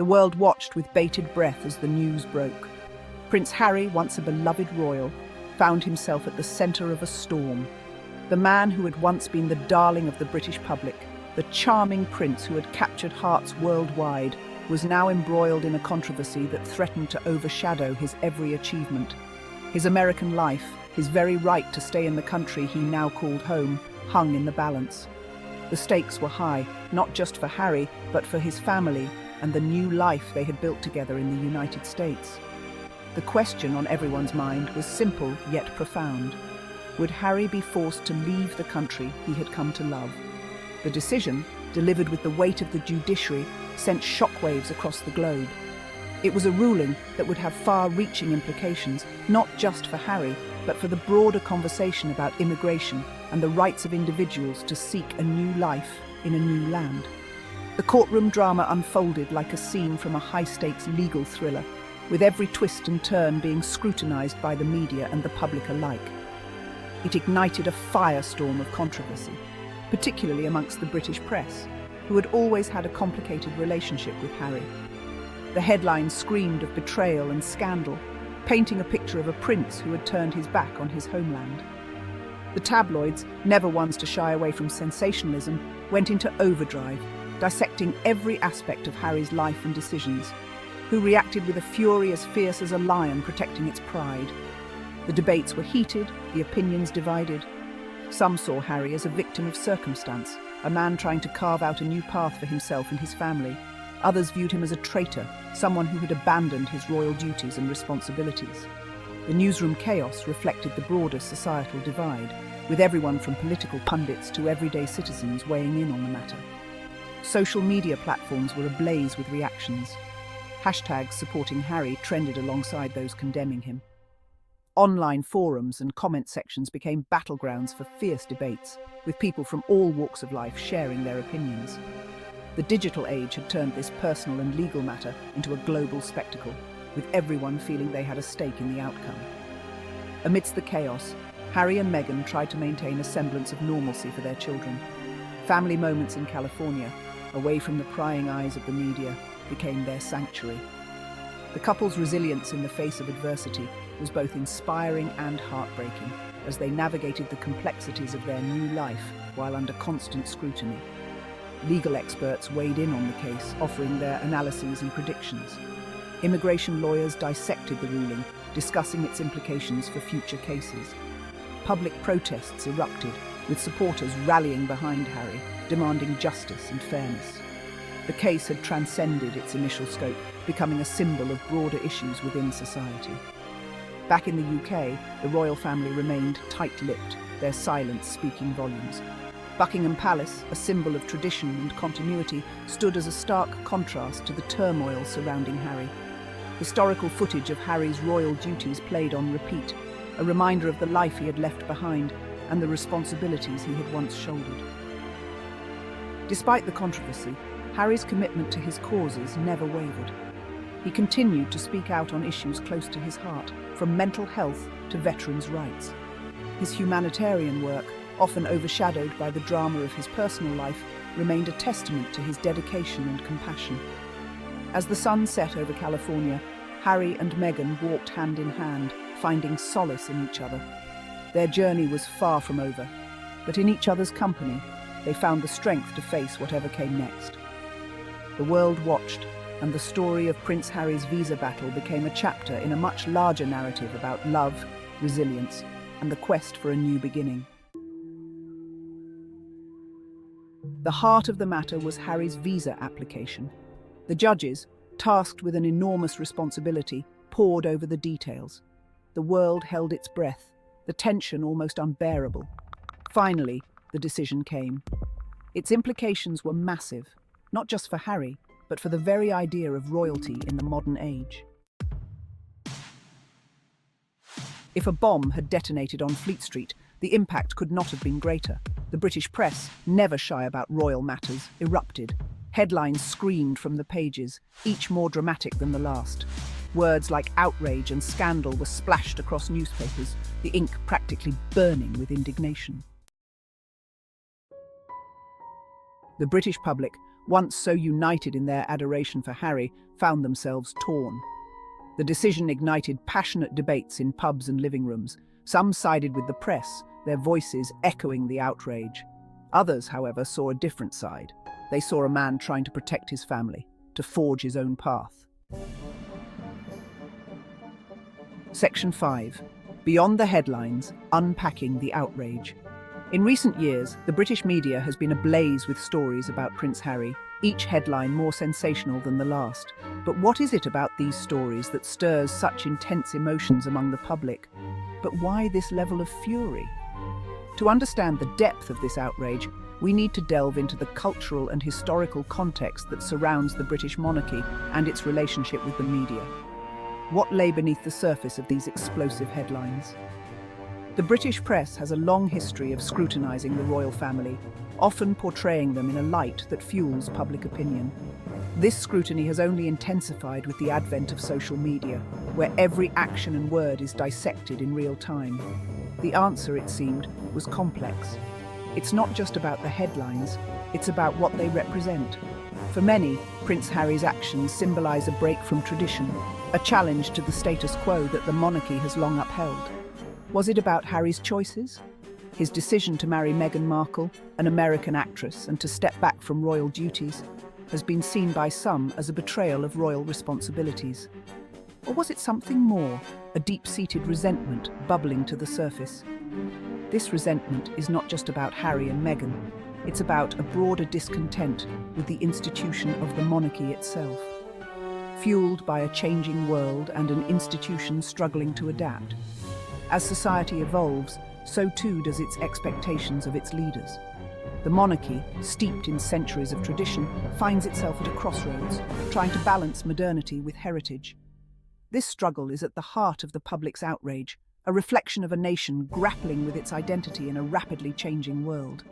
world watched with bated breath as the news broke. Prince Harry, once a beloved royal, found himself at the centre of a storm. The man who had once been the darling of the British public, the charming prince who had captured hearts worldwide, was now embroiled in a controversy that threatened to overshadow his every achievement. His American life, his very right to stay in the country he now called home, hung in the balance. The stakes were high, not just for Harry, but for his family and the new life they had built together in the United States. The question on everyone's mind was simple yet profound. Would Harry be forced to leave the country he had come to love? The decision, delivered with the weight of the judiciary, sent shockwaves across the globe. It was a ruling that would have far-reaching implications, not just for Harry, but for the broader conversation about immigration and the rights of individuals to seek a new life in a new land. The courtroom drama unfolded like a scene from a high-stakes legal thriller, with every twist and turn being scrutinized by the media and the public alike. It ignited a firestorm of controversy, particularly amongst the British press, who had always had a complicated relationship with Harry. The headlines screamed of betrayal and scandal, painting a picture of a prince who had turned his back on his homeland. The tabloids, never ones to shy away from sensationalism, went into overdrive, dissecting every aspect of Harry's life and decisions, who reacted with a fury as fierce as a lion protecting its pride. The debates were heated, the opinions divided. Some saw Harry as a victim of circumstance, a man trying to carve out a new path for himself and his family. Others viewed him as a traitor, someone who had abandoned his royal duties and responsibilities. The newsroom chaos reflected the broader societal divide, with everyone from political pundits to everyday citizens weighing in on the matter. Social media platforms were ablaze with reactions. Hashtags supporting Harry trended alongside those condemning him. Online forums and comment sections became battlegrounds for fierce debates, with people from all walks of life sharing their opinions. The digital age had turned this personal and legal matter into a global spectacle, with everyone feeling they had a stake in the outcome. Amidst the chaos, Harry and Meghan tried to maintain a semblance of normalcy for their children. Family moments in California, away from the prying eyes of the media, became their sanctuary. The couple's resilience in the face of adversity was both inspiring and heartbreaking, as they navigated the complexities of their new life while under constant scrutiny. Legal experts weighed in on the case, offering their analyses and predictions. Immigration lawyers dissected the ruling, discussing its implications for future cases. Public protests erupted, with supporters rallying behind Harry, demanding justice and fairness. The case had transcended its initial scope, becoming a symbol of broader issues within society. Back in the UK, the royal family remained tight-lipped, their silence speaking volumes. Buckingham Palace, a symbol of tradition and continuity, stood as a stark contrast to the turmoil surrounding Harry. Historical footage of Harry's royal duties played on repeat, a reminder of the life he had left behind and the responsibilities he had once shouldered. Despite the controversy, Harry's commitment to his causes never wavered. He continued to speak out on issues close to his heart, from mental health to veterans' rights. His humanitarian work, often overshadowed by the drama of his personal life, remained a testament to his dedication and compassion. As the sun set over California, Harry and Meghan walked hand in hand, finding solace in each other. Their journey was far from over, but in each other's company, they found the strength to face whatever came next. The world watched, and the story of Prince Harry's visa battle became a chapter in a much larger narrative about love, resilience, and the quest for a new beginning. The heart of the matter was Harry's visa application. The judges, tasked with an enormous responsibility, pored over the details. The world held its breath, the tension almost unbearable. Finally, the decision came. Its implications were massive, not just for Harry, but for the very idea of royalty in the modern age. If a bomb had detonated on Fleet Street, the impact could not have been greater. The British press, never shy about royal matters, erupted. Headlines screamed from the pages, each more dramatic than the last. Words like outrage and scandal were splashed across newspapers, the ink practically burning with indignation. The British public, once so united in their adoration for Harry, found themselves torn. The decision ignited passionate debates in pubs and living rooms. Some sided with the press, their voices echoing the outrage. Others, however, saw a different side. They saw a man trying to protect his family, to forge his own path. Section 5. Beyond the headlines, unpacking the outrage. In recent years, the British media has been ablaze with stories about Prince Harry, each headline more sensational than the last. But what is it about these stories that stirs such intense emotions among the public? But why this level of fury? To understand the depth of this outrage, we need to delve into the cultural and historical context that surrounds the British monarchy and its relationship with the media. What lay beneath the surface of these explosive headlines? The British press has a long history of scrutinising the royal family, often portraying them in a light that fuels public opinion. This scrutiny has only intensified with the advent of social media, where every action and word is dissected in real time. The answer, it seemed, was complex. It's not just about the headlines, it's about what they represent. For many, Prince Harry's actions symbolise a break from tradition, a challenge to the status quo that the monarchy has long upheld. Was it about Harry's choices? His decision to marry Meghan Markle, an American actress, and to step back from royal duties, has been seen by some as a betrayal of royal responsibilities. Or was it something more, a deep-seated resentment bubbling to the surface? This resentment is not just about Harry and Meghan, it's about a broader discontent with the institution of the monarchy itself. Fueled by a changing world and an institution struggling to adapt. As society evolves, so too does its expectations of its leaders. The monarchy, steeped in centuries of tradition, finds itself at a crossroads, trying to balance modernity with heritage. This struggle is at the heart of the public's outrage, a reflection of a nation grappling with its identity in a rapidly changing world.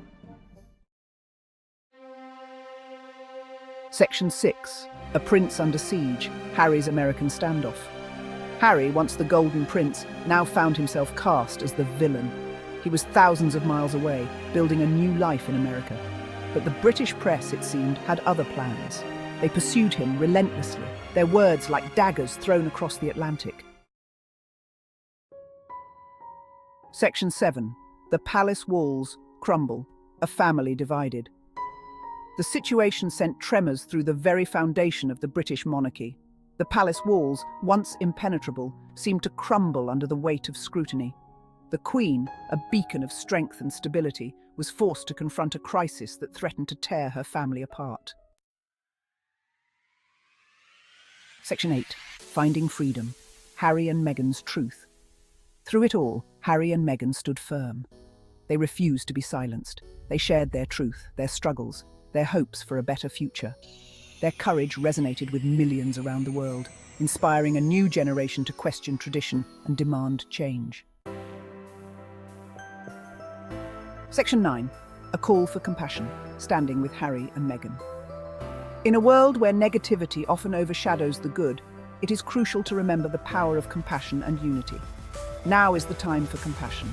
Section 6. A Prince Under Siege, Harry's American Standoff. Harry, once the Golden Prince, now found himself cast as the villain. He was thousands of miles away, building a new life in America. But the British press, it seemed, had other plans. They pursued him relentlessly, their words like daggers thrown across the Atlantic. Section 7. The Palace Walls Crumble, a family divided. The situation sent tremors through the very foundation of the British monarchy. The palace walls, once impenetrable, seemed to crumble under the weight of scrutiny. The Queen, a beacon of strength and stability, was forced to confront a crisis that threatened to tear her family apart. Section 8. Finding Freedom. Harry and Meghan's Truth. Through it all, Harry and Meghan stood firm. They refused to be silenced. They shared their truth, their struggles, their hopes for a better future. Their courage resonated with millions around the world, inspiring a new generation to question tradition and demand change. Section 9. A Call for Compassion, standing with Harry and Meghan. In a world where negativity often overshadows the good, it is crucial to remember the power of compassion and unity. Now is the time for compassion.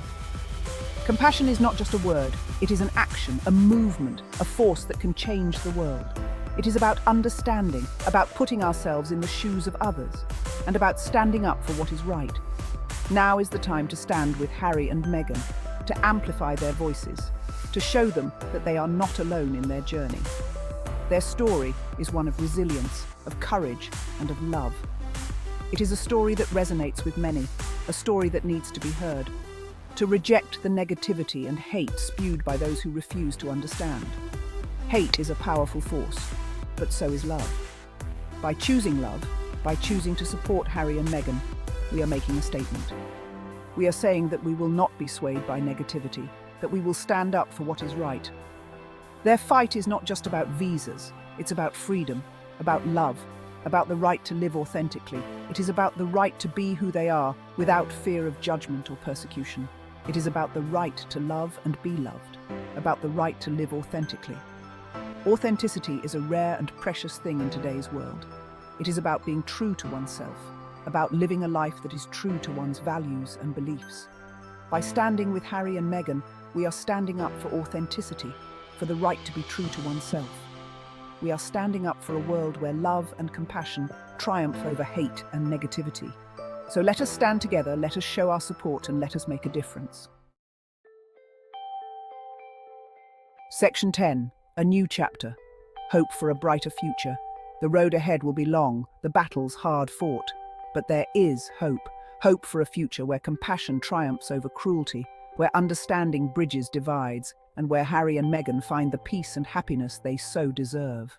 Compassion is not just a word, it is an action, a movement, a force that can change the world. It is about understanding, about putting ourselves in the shoes of others, and about standing up for what is right. Now is the time to stand with Harry and Meghan, to amplify their voices, to show them that they are not alone in their journey. Their story is one of resilience, of courage, and of love. It is a story that resonates with many, a story that needs to be heard. To reject the negativity and hate spewed by those who refuse to understand. Hate is a powerful force, but so is love. By choosing love, by choosing to support Harry and Meghan, we are making a statement. We are saying that we will not be swayed by negativity, that we will stand up for what is right. Their fight is not just about visas, it's about freedom, about love, about the right to live authentically. It is about the right to be who they are without fear of judgment or persecution. It is about the right to love and be loved, about the right to live authentically. Authenticity is a rare and precious thing in today's world. It is about being true to oneself, about living a life that is true to one's values and beliefs. By standing with Harry and Meghan, we are standing up for authenticity, for the right to be true to oneself. we are standing up for a world where love and compassion triumph over hate and negativity. So let us stand together, let us show our support, and let us make a difference. Section 10. A new chapter. Hope for a brighter future. The road ahead will be long, the battles hard fought. But there is hope. Hope for a future where compassion triumphs over cruelty, where understanding bridges divides, and where Harry and Meghan find the peace and happiness they so deserve.